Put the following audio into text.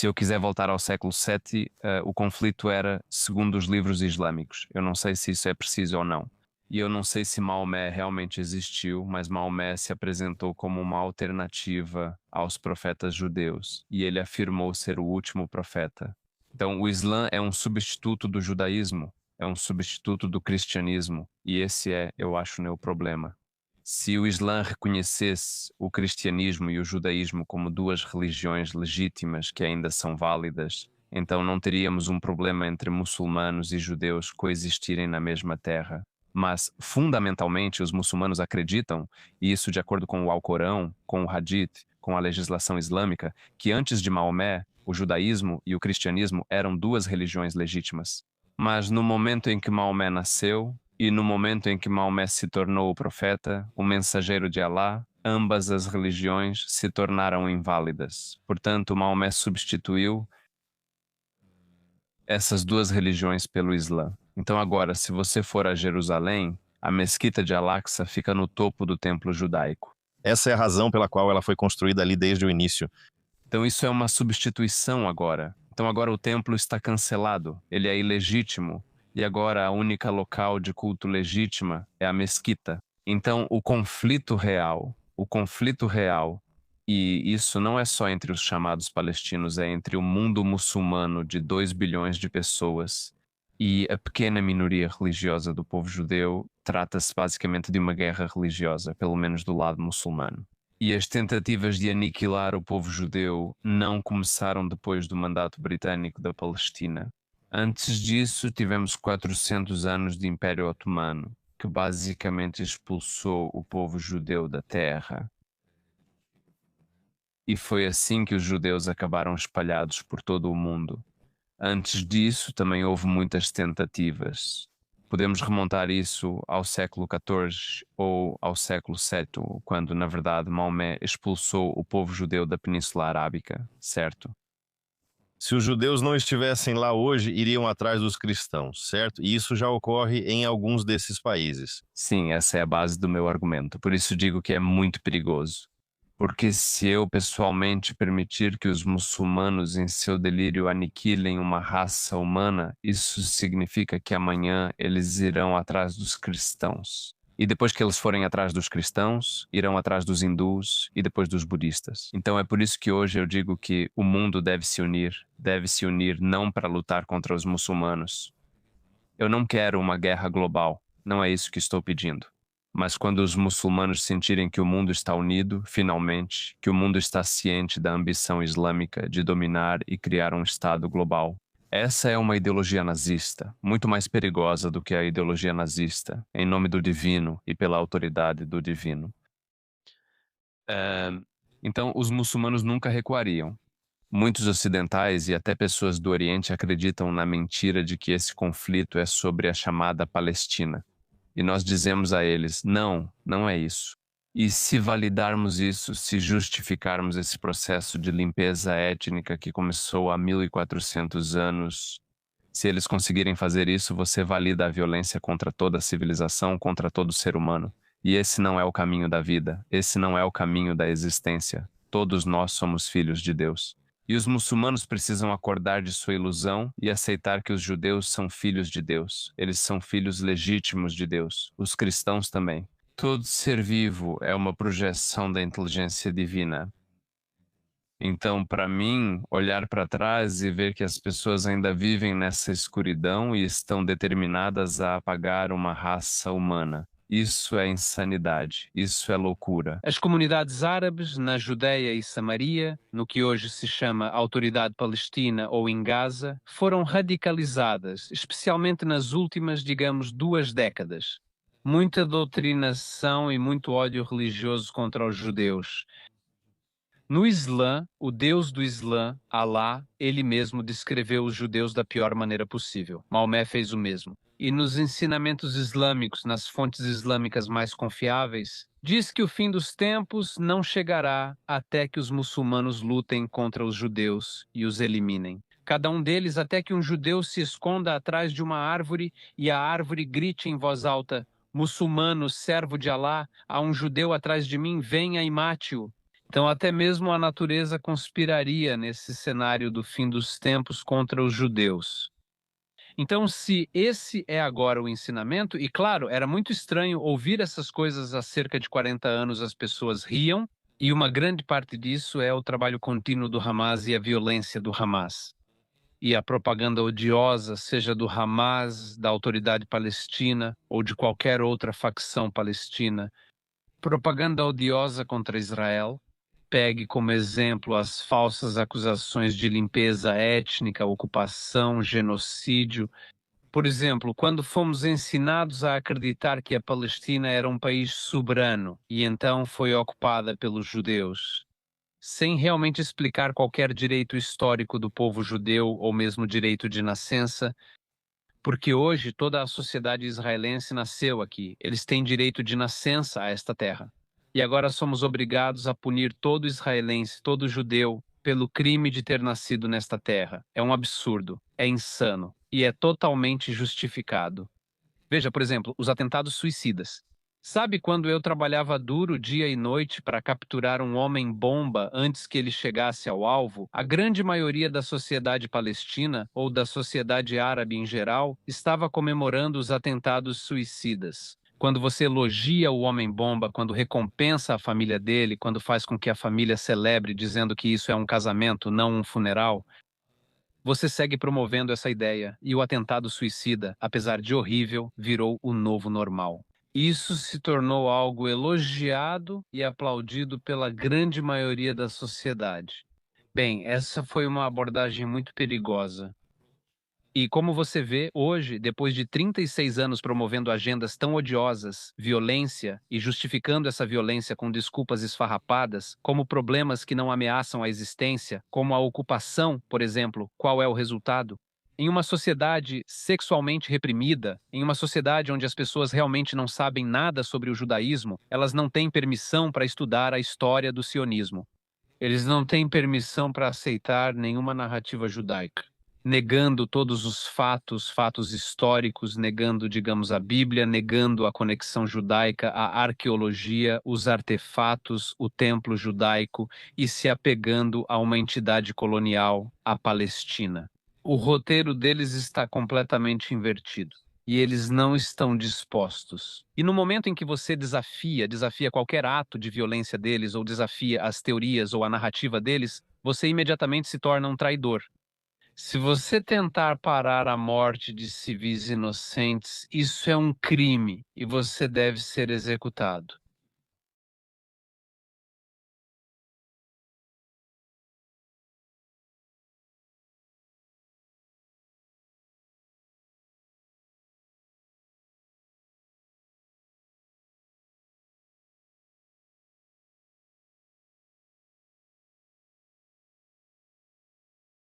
Se eu quiser voltar ao século VII, o conflito era segundo os livros islâmicos. Eu não sei se isso é preciso ou não. E eu não sei se Maomé realmente existiu, mas Maomé se apresentou como uma alternativa aos profetas judeus, e ele afirmou ser o último profeta. Então, o Islã é um substituto do judaísmo, é um substituto do cristianismo, e esse é, eu acho, o problema. Se o Islã reconhecesse o cristianismo e o judaísmo como duas religiões legítimas que ainda são válidas, então não teríamos um problema entre muçulmanos e judeus coexistirem na mesma terra. Mas, fundamentalmente, os muçulmanos acreditam, e isso de acordo com o Alcorão, com o Hadith, com a legislação islâmica, que antes de Maomé, o judaísmo e o cristianismo eram duas religiões legítimas. Mas no momento em que Maomé nasceu, e no momento em que Maomé se tornou o profeta, o mensageiro de Alá, ambas as religiões se tornaram inválidas. Portanto, Maomé substituiu essas duas religiões pelo Islã. Então agora, se você for a Jerusalém, a Mesquita de Al-Aqsa fica no topo do templo judaico. Essa é a razão pela qual ela foi construída ali desde o início. Então isso é uma substituição agora. Então agora o templo está cancelado, ele é ilegítimo, e agora a única local de culto legítima é a mesquita. Então o conflito real, e isso não é só entre os chamados palestinos, é entre o mundo muçulmano de 2 bilhões de pessoas e a pequena minoria religiosa do povo judeu, trata-se basicamente de uma guerra religiosa, pelo menos do lado muçulmano. E as tentativas de aniquilar o povo judeu não começaram depois do mandato britânico da Palestina. Antes disso, tivemos 400 anos de Império Otomano, que basicamente expulsou o povo judeu da terra. E foi assim que os judeus acabaram espalhados por todo o mundo. Antes disso, também houve muitas tentativas. Podemos remontar isso ao século XIV ou ao século VII, quando, na verdade, Maomé expulsou o povo judeu da Península Arábica, certo? Se os judeus não estivessem lá hoje, iriam atrás dos cristãos, certo? E isso já ocorre em alguns desses países. Sim, essa é a base do meu argumento. Por isso digo que é muito perigoso. Porque se eu pessoalmente permitir que os muçulmanos em seu delírio aniquilem uma raça humana, isso significa que amanhã eles irão atrás dos cristãos. E depois que eles forem atrás dos cristãos, irão atrás dos hindus e depois dos budistas. Então é por isso que hoje eu digo que o mundo deve se unir não para lutar contra os muçulmanos. Eu não quero uma guerra global, não é isso que estou pedindo. Mas quando os muçulmanos sentirem que o mundo está unido, finalmente, que o mundo está ciente da ambição islâmica de dominar e criar um Estado global, essa é uma ideologia nazista, muito mais perigosa do que a ideologia nazista, em nome do divino e pela autoridade do divino. Então, os muçulmanos nunca recuariam. Muitos ocidentais e até pessoas do Oriente acreditam na mentira de que esse conflito é sobre a chamada Palestina. E nós dizemos a eles: não, não é isso. E se validarmos isso, se justificarmos esse processo de limpeza étnica que começou há 1400 anos, se eles conseguirem fazer isso, você valida a violência contra toda a civilização, contra todo ser humano. E esse não é o caminho da vida, esse não é o caminho da existência. Todos nós somos filhos de Deus. E os muçulmanos precisam acordar de sua ilusão e aceitar que os judeus são filhos de Deus. Eles são filhos legítimos de Deus. Os cristãos também. Todo ser vivo é uma projeção da inteligência divina. Então, para mim, olhar para trás e ver que as pessoas ainda vivem nessa escuridão e estão determinadas a apagar uma raça humana. Isso é insanidade, isso é loucura. As comunidades árabes na Judeia e Samaria, no que hoje se chama Autoridade Palestina ou em Gaza, foram radicalizadas, especialmente nas últimas, digamos, 2 décadas. Muita doutrinação e muito ódio religioso contra os judeus. No Islã, o Deus do Islã, Alá, ele mesmo descreveu os judeus da pior maneira possível. Maomé fez o mesmo. E nos ensinamentos islâmicos, nas fontes islâmicas mais confiáveis, diz que o fim dos tempos não chegará até que os muçulmanos lutem contra os judeus e os eliminem. Cada um deles até que um judeu se esconda atrás de uma árvore e a árvore grite em voz alta: muçulmano, servo de Alá, há um judeu atrás de mim, venha e mate-o. Então, até mesmo a natureza conspiraria nesse cenário do fim dos tempos contra os judeus. Então, se esse é agora o ensinamento, e claro, era muito estranho ouvir essas coisas há cerca de 40 anos, as pessoas riam, e uma grande parte disso é o trabalho contínuo do Hamas e a violência do Hamas. E a propaganda odiosa, seja do Hamas, da Autoridade Palestina ou de qualquer outra facção palestina, propaganda odiosa contra Israel. Pegue como exemplo as falsas acusações de limpeza étnica, ocupação, genocídio. Por exemplo, quando fomos ensinados a acreditar que a Palestina era um país soberano e então foi ocupada pelos judeus, sem realmente explicar qualquer direito histórico do povo judeu ou mesmo direito de nascença, porque hoje toda a sociedade israelense nasceu aqui, eles têm direito de nascença a esta terra. E agora somos obrigados a punir todo israelense, todo judeu, pelo crime de ter nascido nesta terra. É um absurdo, é insano e é totalmente justificado. Veja, por exemplo, os atentados suicidas. Sabe quando eu trabalhava duro dia e noite para capturar um homem-bomba antes que ele chegasse ao alvo? A grande maioria da sociedade palestina, ou da sociedade árabe em geral, estava comemorando os atentados suicidas. Quando você elogia o homem-bomba, quando recompensa a família dele, quando faz com que a família celebre dizendo que isso é um casamento, não um funeral, você segue promovendo essa ideia, e o atentado suicida, apesar de horrível, virou o novo normal. Isso se tornou algo elogiado e aplaudido pela grande maioria da sociedade. Bem, essa foi uma abordagem muito perigosa. E como você vê, hoje, depois de 36 anos promovendo agendas tão odiosas, violência, e justificando essa violência com desculpas esfarrapadas, como problemas que não ameaçam a existência, como a ocupação, por exemplo, qual é o resultado? Em uma sociedade sexualmente reprimida, em uma sociedade onde as pessoas realmente não sabem nada sobre o judaísmo, elas não têm permissão para estudar a história do sionismo. Eles não têm permissão para aceitar nenhuma narrativa judaica, negando todos os fatos, fatos históricos, negando, digamos, a Bíblia, negando a conexão judaica, a arqueologia, os artefatos, o templo judaico e se apegando a uma entidade colonial, a Palestina. O roteiro deles está completamente invertido. E eles não estão dispostos. E no momento em que você desafia qualquer ato de violência deles, ou desafia as teorias ou a narrativa deles, você imediatamente se torna um traidor. Se você tentar parar a morte de civis inocentes, isso é um crime e você deve ser executado.